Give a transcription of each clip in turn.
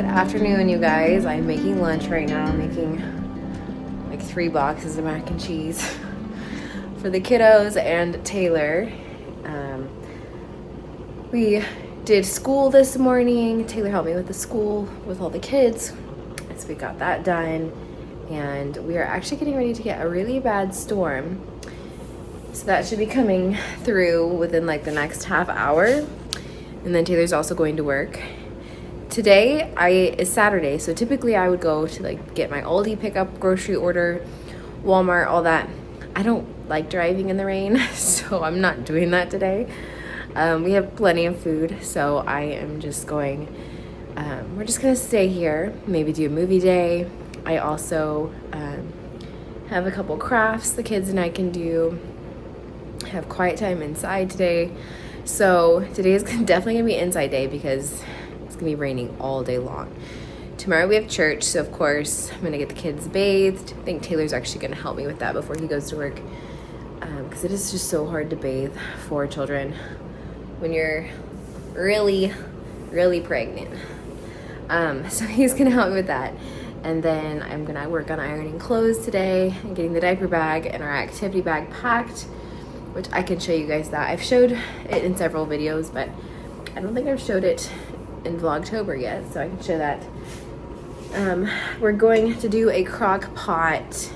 afternoon, you guys. I'm making lunch right now. I'm making like 3 boxes of mac and cheese for the kiddos and Taylor. We did school this morning. Taylor helped me with the school with all the kids, so we got that done. And we are actually getting ready to get a really bad storm, so that should be coming through within like the next half hour. And then Taylor's also going to work. Today is Saturday, so typically I would go to like get my Aldi pickup, grocery order, Walmart, all that. I don't like driving in the rain, so I'm not doing that today. We have plenty of food, so I am just going, we're just gonna stay here, maybe do a movie day. I also have a couple crafts the kids and I can do, have quiet time inside today. So today is definitely gonna be inside day because it's gonna be raining all day long. Tomorrow we have church, so of course I'm gonna get the kids bathed. I think Taylor's actually gonna help me with that before he goes to work, because it is just so hard to bathe for children when you're really pregnant. So he's gonna help me with that. And then I'm gonna work on ironing clothes today and getting the diaper bag and our activity bag packed, which I can show you guys that. I've showed it in several videos, but I don't think I've showed it in Vlogtober yet, so I can show that. We're going to do a crock pot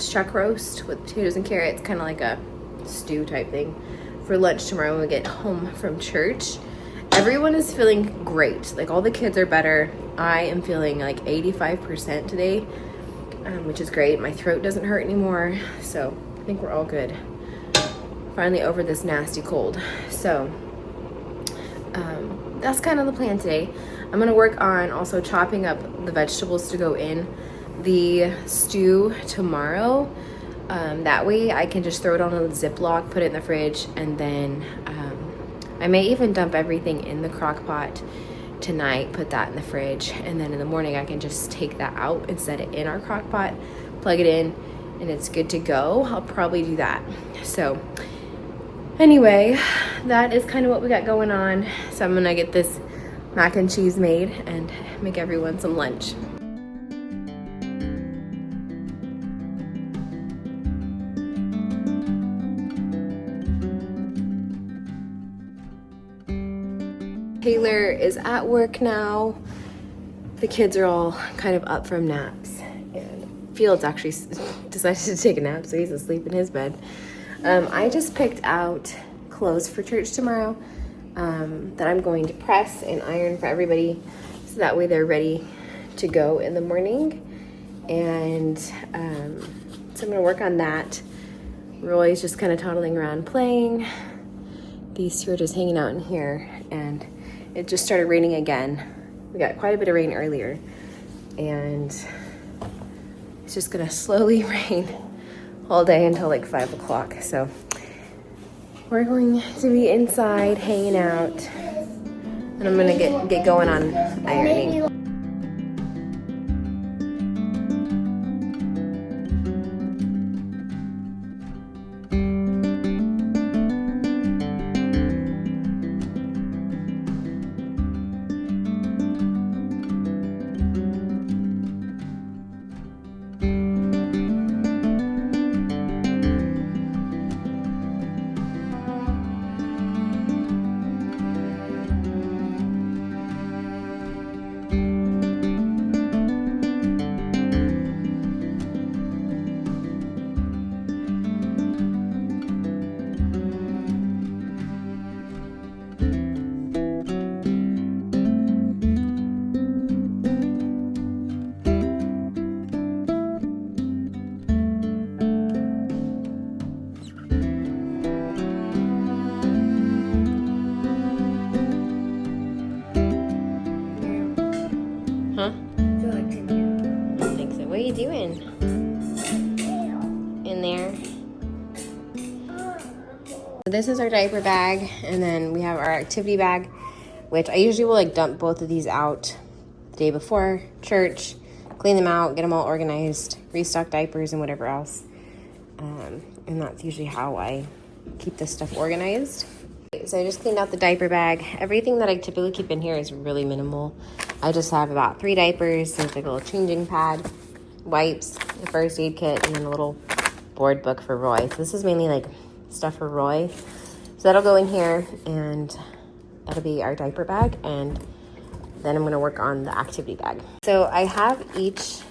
chuck roast with potatoes and carrots, kind of like a stew type thing, for lunch tomorrow when we get home from church. Everyone is feeling great. Like, all the kids are better. I am feeling like 85% today, which is great. My throat doesn't hurt anymore, so I think we're all good. Finally over this nasty cold. So that's kind of the plan today. I'm gonna work on also chopping up the vegetables to go in the stew tomorrow. That way I can just throw it on a Ziploc, put it in the fridge, and then I may even dump everything in the crock pot tonight, put that in the fridge, and then in the morning I can just take that out and set it in our crock pot, plug it in, and it's good to go. I'll probably do that. So anyway, that is kind of what we got going on. So I'm gonna get this mac and cheese made and make everyone some lunch. Taylor is at work now. The kids are all kind of up from naps, and Fields actually decided to take a nap, so he's asleep in his bed. I just picked out clothes for church tomorrow that I'm going to press and iron for everybody, so that way they're ready to go in the morning. And so I'm gonna work on that. Roy's just kind of toddling around playing. These two are just hanging out in here, and it just started raining again. We got quite a bit of rain earlier, and it's just gonna slowly rain all day until like 5 o'clock. So we're going to be inside hanging out, and I'm gonna get going on ironing. Huh? I think so. What are you doing? In there. So this is our diaper bag, and then we have our activity bag, which I usually will like dump both of these out the day before church, clean them out, get them all organized, restock diapers and whatever else. And that's usually how I keep this stuff organized. So I just cleaned out the diaper bag. Everything that I typically keep in here is really minimal. I just have about 3 diapers. There's like a little changing pad, wipes, the first aid kit, and then a little board book for Roy. So this is mainly like stuff for Roy. So that'll go in here, and that'll be our diaper bag. And then I'm gonna work on the activity bag. So I have each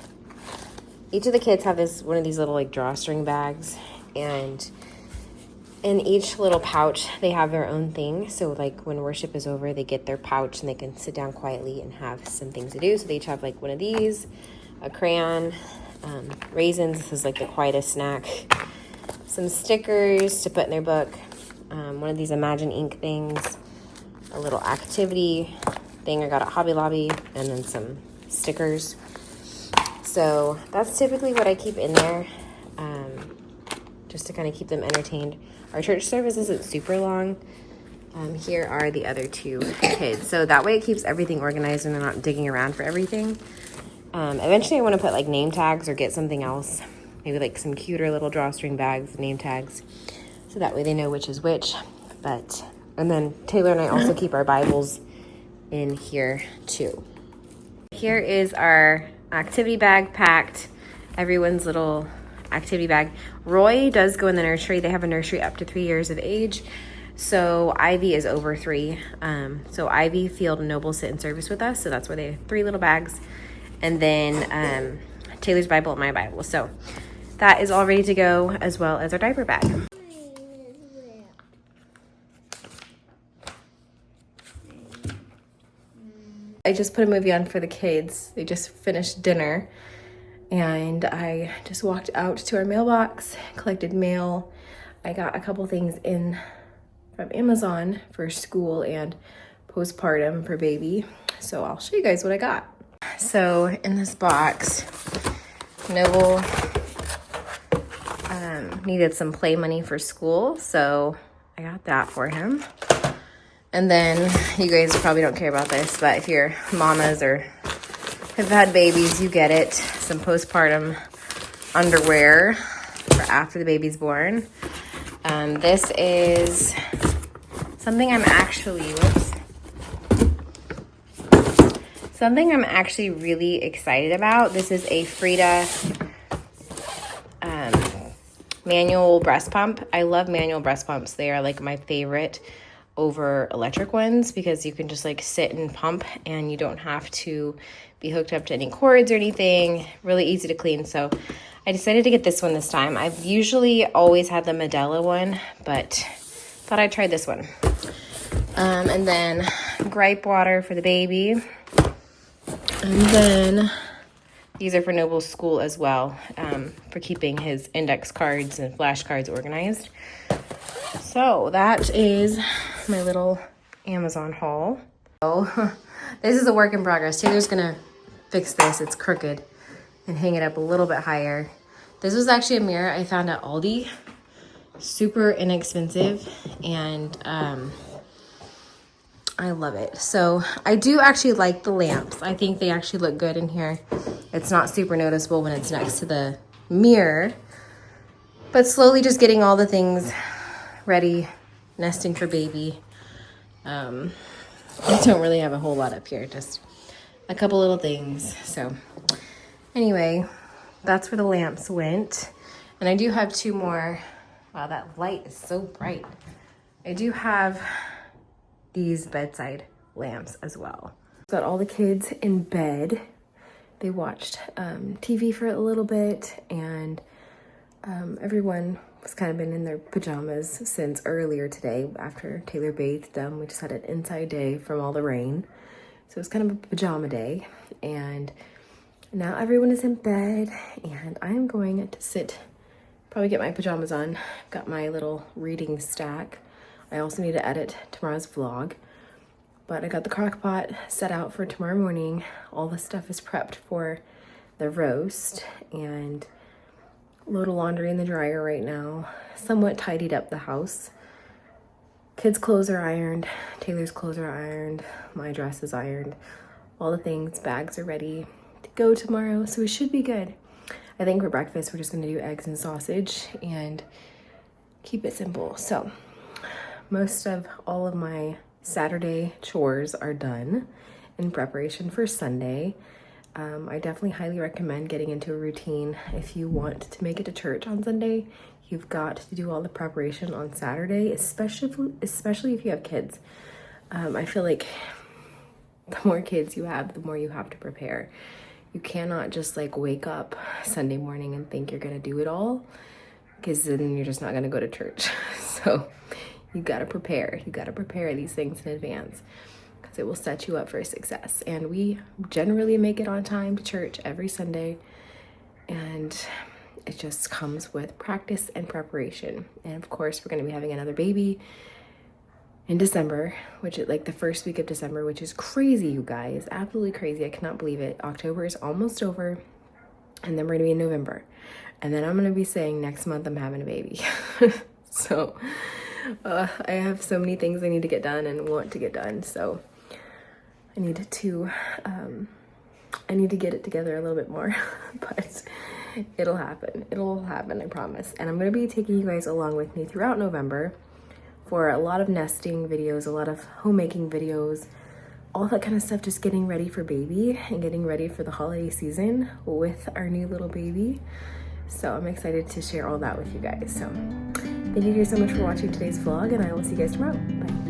of the kids have one of these little like drawstring bags, and in each little pouch, they have their own thing. So like when worship is over, they get their pouch and they can sit down quietly and have some things to do. So they each have like one of these, a crayon, raisins. This is like the quietest snack. Some stickers to put in their book. One of these Imagine ink things. A little activity thing I got at Hobby Lobby. And then some stickers. So that's typically what I keep in there. Just to kind of keep them entertained. Our church service isn't super long. Here are the other 2 kids. So that way it keeps everything organized and they're not digging around for everything. Eventually I want to put like name tags or get something else. Maybe like some cuter little drawstring bags, name tags. So that way they know which is which. And then Taylor and I also keep our Bibles in here too. Here is our activity bag packed. Everyone's little activity bag. Roy does go in the nursery. They have a nursery up to 3 years of age. So Ivy is over 3. So Ivy, Field, and Noble sit in service with us. So that's why they have 3 little bags. And then Taylor's Bible and my Bible. So that is all ready to go, as well as our diaper bag. I just put a movie on for the kids. They just finished dinner. And I just walked out to our mailbox, collected mail. I got a couple things in from Amazon for school and postpartum for baby. So I'll show you guys what I got. So in this box, Noble needed some play money for school. So I got that for him. And then you guys probably don't care about this, but if you're mamas or have had babies, you get it. Some postpartum underwear for after the baby's born. This is something I'm actually, really excited about. This is a Frida manual breast pump. I love manual breast pumps. They are like my favorite over electric ones because you can just like sit and pump and you don't have to be hooked up to any cords or anything. Really easy to clean. So I decided to get this one this time. I've usually always had the Medela one, but thought I'd try this one. And then gripe water for the baby. And then these are for Noble's school as well, for keeping his index cards and flashcards organized. So that is my little Amazon haul. Oh, this is a work in progress. Taylor's gonna fix this. It's crooked and hang it up a little bit higher. This was actually a mirror I found at Aldi. Super inexpensive, and I love it. So I do actually like the lamps. I think they actually look good in here. It's not super noticeable when it's next to the mirror, but slowly just getting all the things ready, nesting for baby. I don't really have a whole lot up here, just a couple little things. So anyway, that's where the lamps went. And I do have 2 more. Wow, that light is so bright. I do have these bedside lamps as well. Got all the kids in bed. They watched TV for a little bit, and everyone was kind of been in their pajamas since earlier today after Taylor bathed them. We just had an inside day from all the rain. So it was kind of a pajama day. And now everyone is in bed, and I'm going to sit, probably get my pajamas on. Got my little reading stack. I also need to edit tomorrow's vlog. But I got the crock pot set out for tomorrow morning. All the stuff is prepped for the roast, and load of laundry in the dryer right now. Somewhat tidied up the house. Kids' clothes are ironed. Taylor's clothes are ironed. My dress is ironed. All the things, bags are ready to go tomorrow, so we should be good. I think for breakfast, we're just gonna do eggs and sausage and keep it simple. So most of all of my Saturday chores are done in preparation for Sunday. I definitely highly recommend getting into a routine. If you want to make it to church on Sunday, you've got to do all the preparation on Saturday, especially if you have kids. I feel like the more kids you have, the more you have to prepare. You cannot just like wake up Sunday morning and think you're gonna do it all, because then you're just not gonna go to church. So you gotta prepare. You gotta prepare these things in advance, because it will set you up for success. And we generally make it on time to church every Sunday, and it just comes with practice and preparation. And of course, we're gonna be having another baby in December, which is like the first week of December, which is crazy, you guys. Absolutely crazy. I cannot believe it. October is almost over, and then we're gonna be in November. And then I'm gonna be saying next month I'm having a baby. So I have so many things I need to get done and want to get done. So I need to get it together a little bit more, but it'll happen. It'll happen, I promise. And I'm gonna be taking you guys along with me throughout November for a lot of nesting videos, a lot of homemaking videos, all that kind of stuff, just getting ready for baby and getting ready for the holiday season with our new little baby. So I'm excited to share all that with you guys. So thank you guys so much for watching today's vlog, and I will see you guys tomorrow. Bye.